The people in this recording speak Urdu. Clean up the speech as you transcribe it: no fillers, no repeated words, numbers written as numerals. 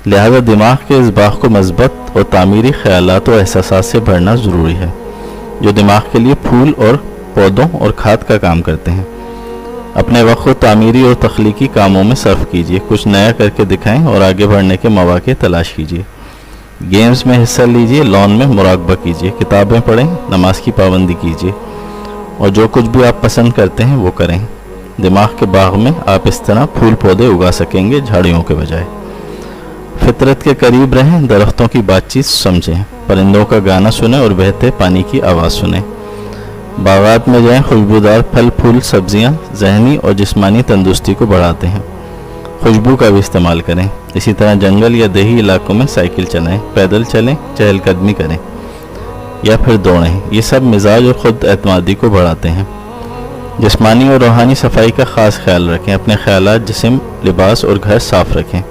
لہذا دماغ کے اس باغ کو مثبت اور تعمیری خیالات و احساسات سے بھرنا ضروری ہے، جو دماغ کے لیے پھول اور پودوں اور کھاد کا کام کرتے ہیں۔ اپنے وقت کو تعمیری اور تخلیقی کاموں میں صرف کیجیے، کچھ نیا کر کے دکھائیں اور آگے بڑھنے کے مواقع تلاش کیجیے۔ گیمز میں حصہ لیجیے، لان میں مراقبہ کیجیے، کتابیں پڑھیں، نماز کی پابندی کیجیے، اور جو کچھ بھی آپ پسند کرتے ہیں وہ کریں۔ دماغ کے باغ میں آپ اس طرح پھول پودے اگا سکیں گے، جھاڑیوں کے بجائے۔ فطرت کے قریب رہیں، درختوں کی بات چیت سمجھیں، پرندوں کا گانا سنیں اور بہتے پانی کی آواز سنیں۔ باغات میں جائیں، خوشبودار پھل پھول سبزیاں ذہنی اور جسمانی تندرستی کو بڑھاتے ہیں، خوشبو کا بھی استعمال کریں۔ اسی طرح جنگل یا دیہی علاقوں میں سائیکل چلائیں، پیدل چلیں، چہل قدمی کریں یا پھر دوڑیں، یہ سب مزاج اور خود اعتمادی کو بڑھاتے ہیں۔ جسمانی اور روحانی صفائی کا خاص خیال رکھیں، اپنے خیالات، جسم، لباس اور گھر صاف رکھیں۔